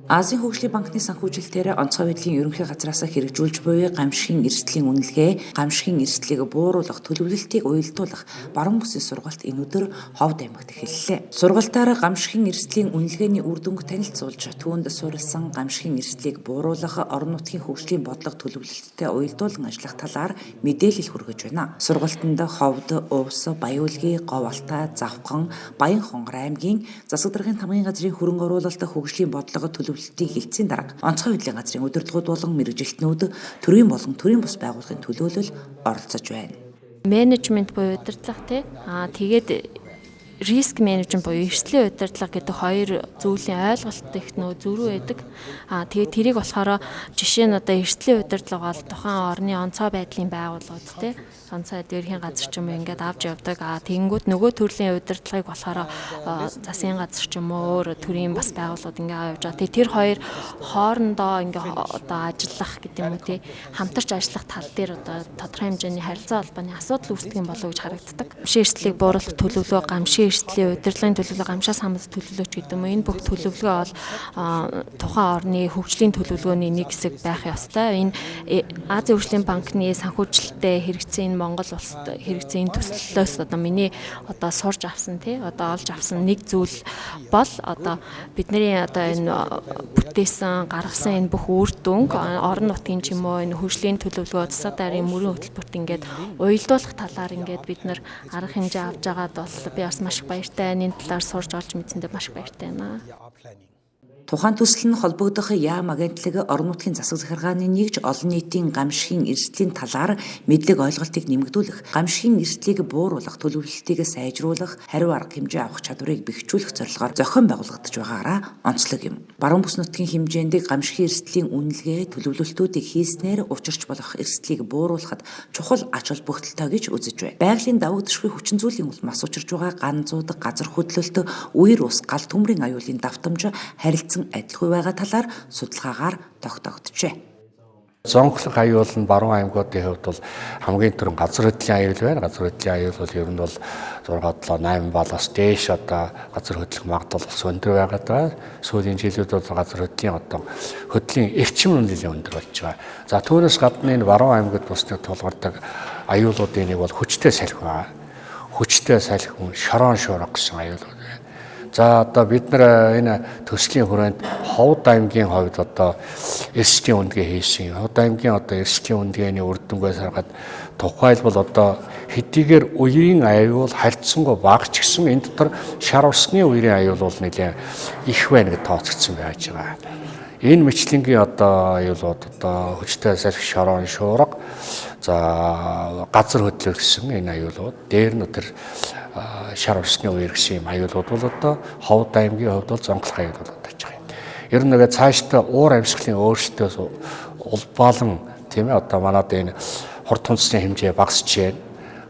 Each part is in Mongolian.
Азийн хөгжлийн банкны санхүүжилтээр онцгой байдлын ерөнхий газраас хэрэгжүүлж буй гамшигын эрсдлийн үнэлгээ, гамшигын эрсдлийг бууруулах төлөвлөлтийг уялдуулах баруун бүсийн сургалт энэ өдөр Ховд аймагт эхэллээ. Сургалтаар гамшигын эрсдлийн үнэлгээний үр дүнг танилцуулж, түүнд суурилсан гамшигын эрсдлийг бууруулах орон нутгийн хөгжлийн бодлого төлөвлөлттэй уялдуулан ажиллах талаар мэдээлэл хүргэж байна. Сургалтанд Ховд, Увс, Баяуулгийн, Говь Алтай, Завхан, Баян Хонгор аймгийн засаг даргын тамгын газрын хөрөнгө оруулалт хөгжлийн бодлого төлөвлөлтийн хэлтсийн дарга онцгой байдлын газрын удирдлагууд болон мэргэжилтнүүд төрийн болон төрийн бус байгууллагын төлөөлөл оролцож байна. Менежмент буюу удирдлага тэгээд риск менежмент буюу эрсдлийн удирдлага гэдэг хоёр зүйлийн ойлголт их нөө зөрүү байдаг. Тэгээд тэрийг болохоор жишээ нь одоо эрсдлийн удирдлага бол тухайн орны онцгой байдлын байгууллагууд онцгой дээрхийн газар ч юм уу ингээд авч явдаг. Тэгэнгүүт нөгөө төрлийн удирдлагыг болохоор засгийн газар ч юм уу өөр төрийн бас байгууллагууд ингээд авч байгаа. Тэр хоёр хоорондоо ингээд одоо ажиллах гэдэг юм уу хамтарч ажиллах тал дээр одоо тодорхой хэмжээний харилцаа холбооны асуудал үүсдэг юм болов уу гэж харагддаг. Гамшигын эрсдлийг бууруулах төлөвлөгөө, гамшигын эрсдлийн удирдлагын төлөвлөгөө, гамшаа самбал төлөвлөгөөч гэдэг юм уу. Энэ бүх төлөвлөгөө бол тухайн орны хөгжлийн төлөвлөгөөний нэг хэсэг байх ёстой. Энэ Азийн хөгжлийн банкны санхүүжилттэй хэрэгцээ Монгол улсад хэрэгцээ төслөөс одоо миний одоо сурж авсан одоо олж авсан нэг зүйл бол одоо бидний одоо энэ бүтээсэн гаргасан энэ бүх үр дүнг орон нутгийн ч юм уу энэ хөгжлийн төлөвлөгөө засаг даргын мөрийн хөтөлбөрт ингээд уялдуулах талаар ингээд бид нар арга хэмжээ авч байгаад бол би бас маш их баяртай. Энэ талаар сурж олж мэдсэндээ маш их баяртай байна. Тухайн төсөл нь холбогдох яам агентлаг орон нутгийн засаг захиргааны нэгж олон нийтийн гамшигын эрсдлийн талаар мэдлэг ойлголтыг нэмэгдүүлэх, гамшигын эрсдлийг бууруулах, төлөвлөлтийг сайжруулах, хариу арга хэмжээ авах чадварыг бэхжүүлэх зорилгоор зохион байгуулагдаж байгаагаараа онцлог юм. Баруун бүс нутгийн хэмжээнд гамшигын эрсдлийн үнэлгээ, төлөвлөлтүүдийг хийснээр учирч болох эрсдлийг бууруулахад чухал ач холбогдолтой гэж үзэж байна. Байгалийн давуу дашгүй хүчин зүйлийн улмаас учирч байгаа ганцууд, газар хөдлөлт, үер ус, гал төмрийн аюулын давтамж, харилцан адилгүй байгаа талаар судалгаагаар тогтоогджээ. Зонхлог аюул нь баруун аймагуудын хувьд бол хамгийн түрүүнд газар хөдлөлийн аюул байна. Газар хөдлөлийн аюул бол ер нь бол 6-7-8 балаас дээш одоо газар хөдлөх магадлал бас өндөр байгаад байгаа. Сүүлийн жилүүд бол газар хөдлөлийн одоо хөдлийн эрчим нөлөөний өндөр болж байгаа. За түүнээс гадна энэ баруун аймагт бусдыг тулгардаг аюулуудын нэг бол хүчтэй салхи. Хүчтэй салхи, шорон шуурга гэсэн аюулууд байна. За одоо бид нар энэ төслийн хүрээнд Ховд аймгийн хувьд одоо эрсдлийн үнэлгээ хийсэн. Ховд аймгийн одоо эрсдлийн үнэлгээний үр дүнгээс харахад тухайлбал одоо хэдийгээр үерийн аюул харьцангуй бага ч гэсэн энэ дотор шар усны үерийн аюул бол нэлээд их байна гэж тооцогдсон байж байгаа. Энэ мэтлэнгийн одоо аюулууд одоо хүчтэй салхи, шорон шуурга, за газар хөдлөл гэсэн энэ аюулууд дээр нь тэр шар усны үер гэсэн юм аюулууд бол одоо Ховд аймгийн хувьд бол зонхлох аюулууд байж байгаа. Ер нь нэгэ цаашдаа уур амьсгалын өөрчлөлтөөс улбаалan тийм ээ одоо манад энэ хурд хүнсний хэмжээ багасч байна.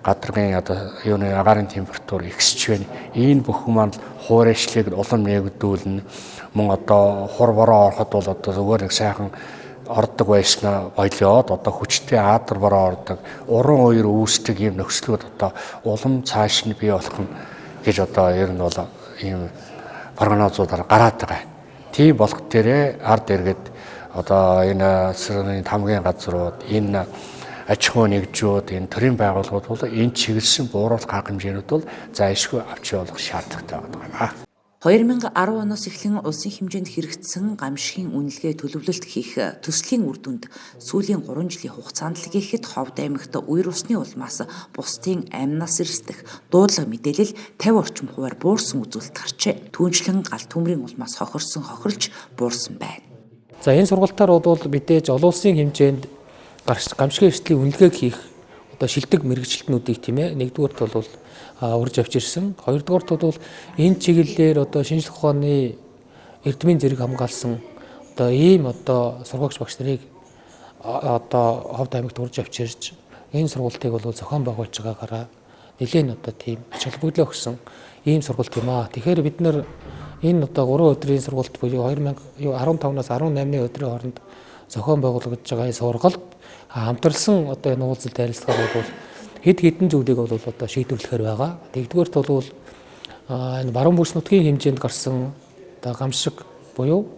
Гадаргын одоо юуны агаарын температур ихсэж байна. Энэ бүхэн маань хуурайшлыг улам нэгдүүлнэ. Мөн одоо хур бороо ороход бол одоо зүгээр нэг сайхан ордог байснаа болоод одоо хүчтэй аадар бороо ордог, уран үер үүсдэг юм нөхцлүүд одоо улам цааш нь бий болох нь гэж одоо ер нь бол ийм прогнозуудаар гараад байгаа. Тийм болох дээрээ ард иргэд одоо энэ сэргийн тамгын газрууд, энэ аж ахуй нэгжүүд, энэ төрийн байгууллагууд бол энэ чиглэсэн бууруулах арга хэмжээнүүд бол зайлшгүй авч явах шаардлагатай байна. 2010 оноос эхлэн улсын хэмжээнд хэрэгжсэн гамшигын үнэлгээ төлөвлөлт хийх төслийн үр дүнд сүүлийн 3 жилийн хугацаанд л гэхэд Ховд аймагт үер усны улмаас бусдын амнаас эрсдэх дуудлага мэдээлэл 50 орчим хувиар буурсан үзүүлэлт гарчээ. Түүнчлэн гал төмрийн улмаас хохиролж буурсан байна. За энэ сургалтаар бол мэдээж олон улсын хэмжээнд гамшигын эрсдлийн үнэлгээг хийх одоо шилдэг мэргэжилтнүүдийг тийм ээ нэгдүгээрт бол урьж авч ирсэн. Хоёрдугаарт бол энэ чиглэлээр одоо шинжлэх ухааны эрдмийн зэрэг хамгаалсан одоо ийм одоо сургагч багш нарыг одоо Ховд аймагт урьж авч ирж энэ сургалтыг бол зохион байгуулж байгаагаараа нэлээд одоо тийм ач холбогдол өгсөн ийм сургалт юм аа. Тэгэхээр бид нар энэ одоо 3 өдрийн сургалт буюу 2015-наас 18-ны өдрийн хооронд зохион байгуулагдж байгаа энэ сургалт хамтарлсан одоо энэ уулзалт ярилцлагаар бол хэд хэдэн зүйлийг бол одоо шийдвэрлэхээр байгаа. Нэгдүгээрт бол энэ баруун бүс нутгийн хэмжээнд гарсан одоо гамшиг буюу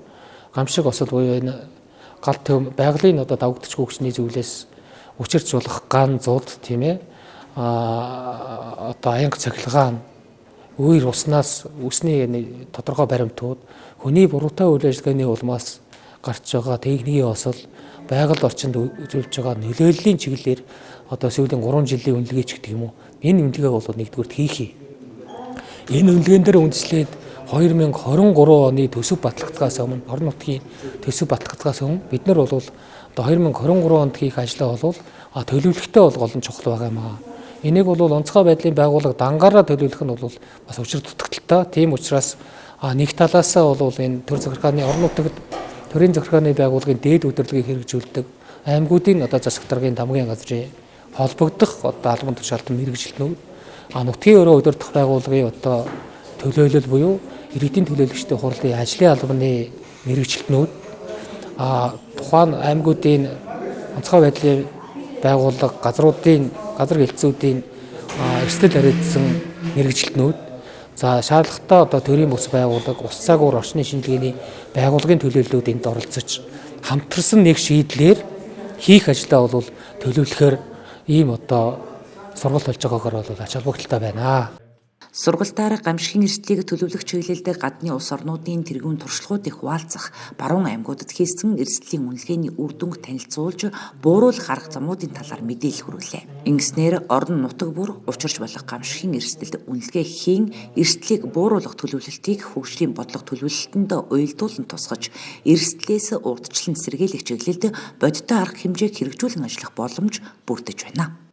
гамшиг осол буюу энэ гал төв байгалийн одоо давагдчихгүй хүчний зүйлээс учирч болох ган зууд тийм ээ одоо аянга цахилгаан үер уснаас үсний тодорхой баримтууд хүний буруутай үйл ажиллагааны улмаас гарч байгаа техникийн осол байгаль орчинд үзүүлж байгаа нөлөөллийн чиглэлээр одоо сүүлийн 3 жилийн үнэлгээч гэдэг юм уу энэ үнэлгээ бол нэгдүгürt хийхий. Энэ үнэлгээн дээр үндэслээд 2023 оны төсөв баталгацгаас өмнө орон нутгийн төсөв баталгацгаас өмнө бид нар бол одоо 2023 онд хийх ажлаа бол төлөвлөлттэй гол нь чухал байгаа юм аа. Энийг бол онцгой байдлын байгууллага дангаараа төлөвлөх нь бол бас учир дутагдaltaа. Тийм учраас нэг талаасаа бол энэ төр захиргааны орон нутагт төрийн захиргааны байгууллагын дээд удирдлагыг хэрэгжүүлдэг аймагуудын одоо засаг даргын дамгийн газрын холбогдох одоо албан тушаалтан мэрэгжилтнүүд нутгийн өрөө удирдах байгууллагын одоо төлөөлөл буюу иргэдийн төлөөлөгчдийн хурлын ажлын албаны мэрэгжилтнүүд тухайн аймагуудын онцгой байдлын байгууллага газар хэлтсүүдийн эрсдэл хариуцсан мэрэгжилтнүүд за шаардлагатай одоо төрийн бус байгууллага ус цагуур орчны шинжилгээний байгууллагын төлөөллүүд энд оролцож хамтарсан нэг шийдлэр хийх ажлаа бол төлөвлөхөөр ийм одоо сургалт болж байгаагаар бол ач холбогдолтой байна. Сургалтаар гамшигын эрсдлийг төлөвлөх чиглэлд гадны улс орнуудын тэргүүн туршлагуудыг хуваалцах, баруун аймагуудад хийсэн эрсдлийн үнэлгээний үр дүнг танилцуулж, бууруулах арга замуудын талаар мэдээлэл хүргэлээ. Ингэснээр орон нутаг бүр учирч болох гамшигын эрсдэлд үнэлгээ хийн, эрсдлийг бууруулах төлөвлөлтийг хөгжлийн бодлого төлөвлөлтөнд уялдуулан тусгаж, эрсдлээс урьдчилан сэргийлэх чиглэлд бодиттой арга хэмжээг хэрэгжүүлэн ажиллах боломж бүрдэж байна.